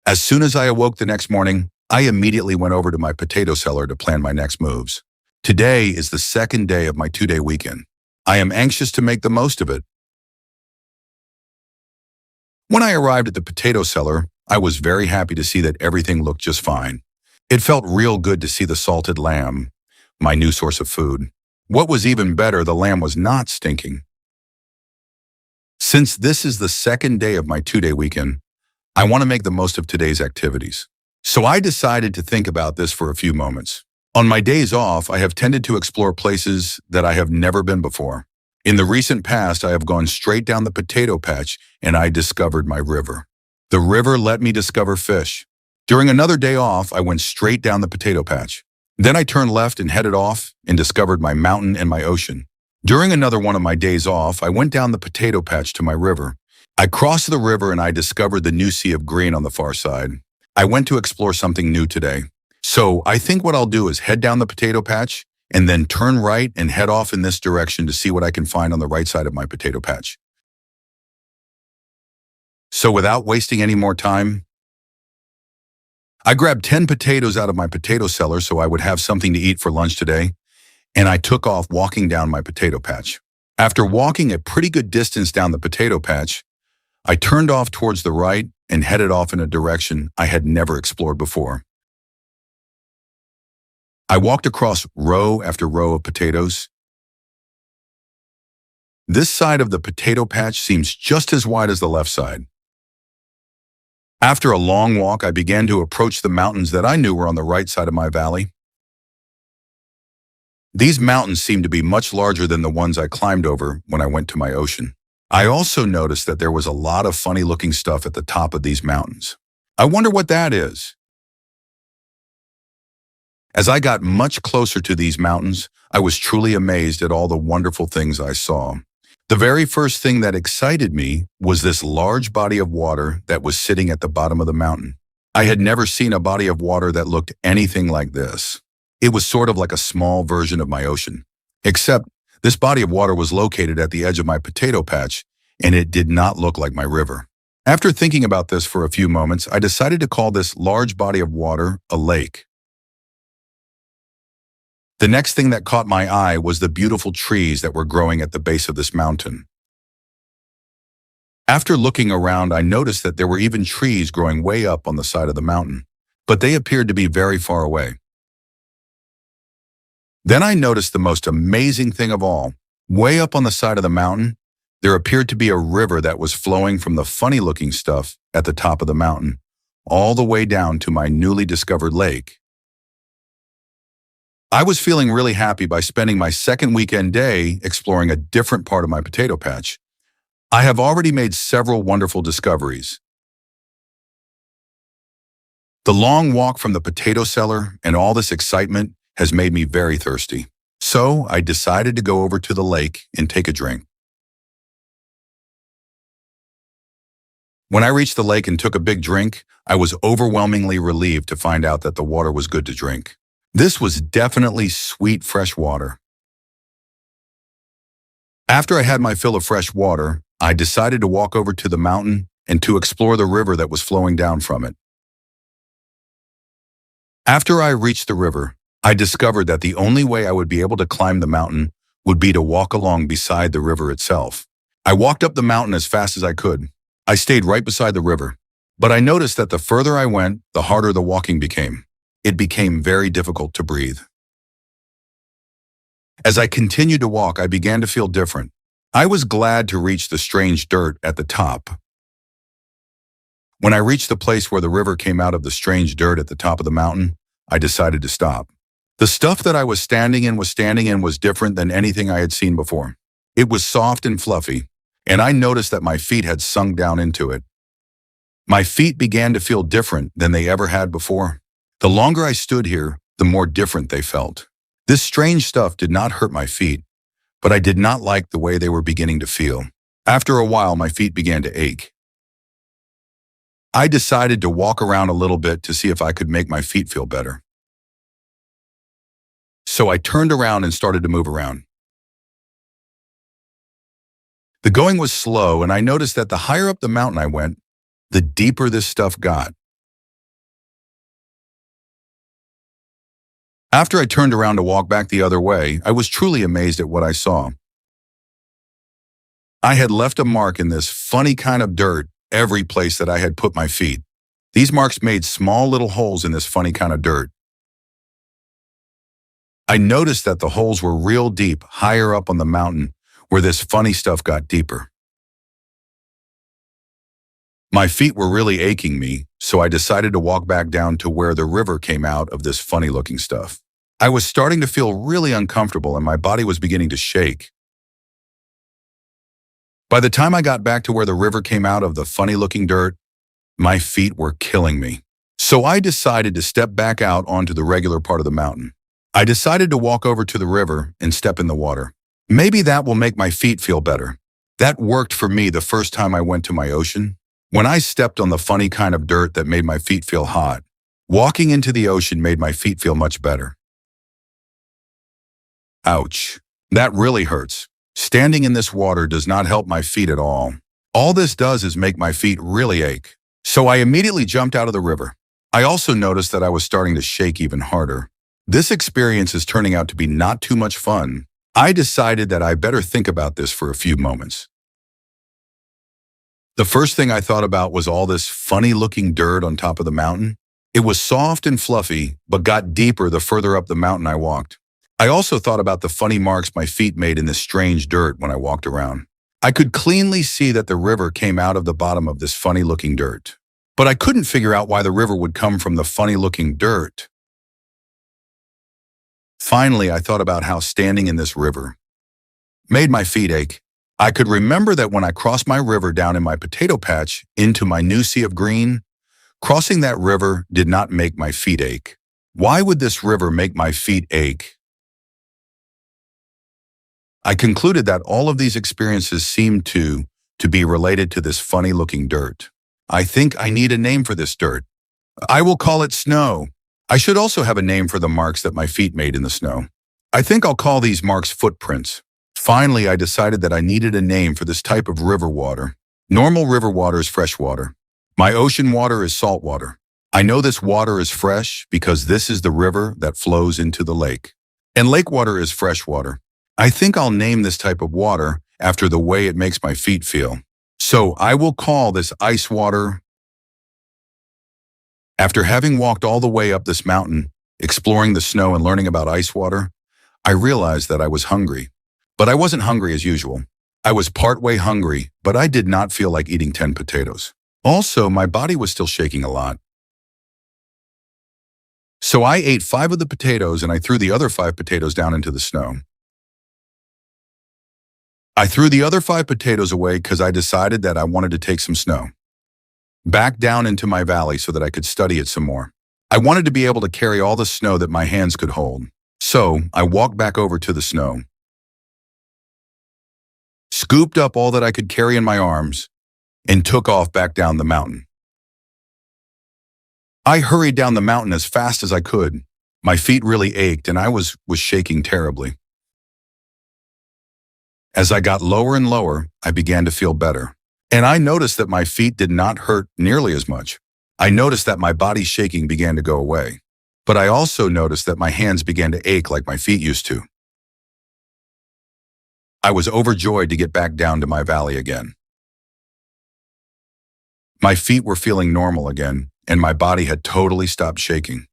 As soon as I awoke the next morning, I immediately went over to my potato cellar to plan my next moves. Today is the second day of my 2-day weekend. I am anxious to make the most of it. When I arrived at the potato cellar, I was very happy to see that everything looked just fine. It felt real good to see the salted lamb, my new source of food. What was even better, the lamb was not stinking. Since this is the second day of my 2-day weekend, I want to make the most of today's activities. So I decided to think about this for a few moments. On my days off, I have tended to explore places that I have never been before. In the recent past, I have gone straight down the potato patch and I discovered my river. The river let me discover fish. During another day off, I went straight down the potato patch. Then I turned left and headed off and discovered my mountain and my ocean. During another one of my days off, I went down the potato patch to my river. I crossed the river and I discovered the new sea of green on the far side. I went to explore something new today. So I think what I'll do is head down the potato patch and then turn right and head off in this direction to see what I can find on the right side of my potato patch. So without wasting any more time, I grabbed 10 potatoes out of my potato cellar so I would have something to eat for lunch today, and I took off walking down my potato patch. After walking a pretty good distance down the potato patch, I turned off towards the right and headed off in a direction I had never explored before. I walked across row after row of potatoes. This side of the potato patch seems just as wide as the left side. After a long walk, I began to approach the mountains that I knew were on the right side of my valley. These mountains seemed to be much larger than the ones I climbed over when I went to my ocean. I also noticed that there was a lot of funny-looking stuff at the top of these mountains. I wonder what that is. As I got much closer to these mountains, I was truly amazed at all the wonderful things I saw. The very first thing that excited me was this large body of water that was sitting at the bottom of the mountain. I had never seen a body of water that looked anything like this. It was sort of like a small version of my ocean, except this body of water was located at the edge of my potato patch, and it did not look like my river. After thinking about this for a few moments, I decided to call this large body of water a lake. The next thing that caught my eye was the beautiful trees that were growing at the base of this mountain. After looking around, I noticed that there were even trees growing way up on the side of the mountain, but they appeared to be very far away. Then I noticed the most amazing thing of all. Way up on the side of the mountain, there appeared to be a river that was flowing from the funny-looking stuff at the top of the mountain, all the way down to my newly discovered lake. I was feeling really happy by spending my second weekend day exploring a different part of my potato patch. I have already made several wonderful discoveries. The long walk from the potato cellar and all this excitement has made me very thirsty. So I decided to go over to the lake and take a drink. When I reached the lake and took a big drink, I was overwhelmingly relieved to find out that the water was good to drink. This was definitely sweet, fresh water. After I had my fill of fresh water, I decided to walk over to the mountain and to explore the river that was flowing down from it. After I reached the river, I discovered that the only way I would be able to climb the mountain would be to walk along beside the river itself. I walked up the mountain as fast as I could. I stayed right beside the river, but I noticed that the further I went, the harder the walking became. It became very difficult to breathe. As I continued to walk, I began to feel different. I was glad to reach the strange dirt at the top. When I reached the place where the river came out of the strange dirt at the top of the mountain, I decided to stop. The stuff that I was standing in was different than anything I had seen before. It was soft and fluffy, and I noticed that my feet had sunk down into it. My feet began to feel different than they ever had before. The longer I stood here, the more different they felt. This strange stuff did not hurt my feet, but I did not like the way they were beginning to feel. After a while, my feet began to ache. I decided to walk around a little bit to see if I could make my feet feel better. So I turned around and started to move around. The going was slow, and I noticed that the higher up the mountain I went, the deeper this stuff got. After I turned around to walk back the other way, I was truly amazed at what I saw. I had left a mark in this funny kind of dirt every place that I had put my feet. These marks made small little holes in this funny kind of dirt. I noticed that the holes were real deep, higher up on the mountain, where this funny stuff got deeper. My feet were really aching me, so I decided to walk back down to where the river came out of this funny-looking stuff. I was starting to feel really uncomfortable and my body was beginning to shake. By the time I got back to where the river came out of the funny-looking dirt, my feet were killing me. So I decided to step back out onto the regular part of the mountain. I decided to walk over to the river and step in the water. Maybe that will make my feet feel better. That worked for me the first time I went to my ocean. When I stepped on the funny kind of dirt that made my feet feel hot, walking into the ocean made my feet feel much better. Ouch. That really hurts. Standing in this water does not help my feet at all. All this does is make my feet really ache. So I immediately jumped out of the river. I also noticed that I was starting to shake even harder. This experience is turning out to be not too much fun. I decided that I better think about this for a few moments. The first thing I thought about was all this funny-looking dirt on top of the mountain. It was soft and fluffy, but got deeper the further up the mountain I walked. I also thought about the funny marks my feet made in this strange dirt when I walked around. I could cleanly see that the river came out of the bottom of this funny-looking dirt. But I couldn't figure out why the river would come from the funny-looking dirt. Finally, I thought about how standing in this river made my feet ache. I could remember that when I crossed my river down in my potato patch into my new sea of green, crossing that river did not make my feet ache. Why would this river make my feet ache? I concluded that all of these experiences seemed to be related to this funny-looking dirt. I think I need a name for this dirt. I will call it snow. I should also have a name for the marks that my feet made in the snow. I think I'll call these marks footprints. Finally, I decided that I needed a name for this type of river water. Normal river water is fresh water. My ocean water is salt water. I know this water is fresh because this is the river that flows into the lake. And lake water is fresh water. I think I'll name this type of water after the way it makes my feet feel. So I will call this ice water. After having walked all the way up this mountain, exploring the snow and learning about ice water, I realized that I was hungry. But I wasn't hungry as usual. I was partway hungry, but I did not feel like eating 10 potatoes. Also, my body was still shaking a lot. So I ate 5 of the potatoes and I threw the other 5 potatoes down into the snow. I threw the other 5 potatoes away because I decided that I wanted to take some snow back down into my valley so that I could study it some more. I wanted to be able to carry all the snow that my hands could hold. So I walked back over to the snow, scooped up all that I could carry in my arms, and took off back down the mountain. I hurried down the mountain as fast as I could. My feet really ached and I was shaking terribly. As I got lower and lower, I began to feel better. And I noticed that my feet did not hurt nearly as much. I noticed that my body shaking began to go away. But I also noticed that my hands began to ache like my feet used to. I was overjoyed to get back down to my valley again. My feet were feeling normal again, and my body had totally stopped shaking.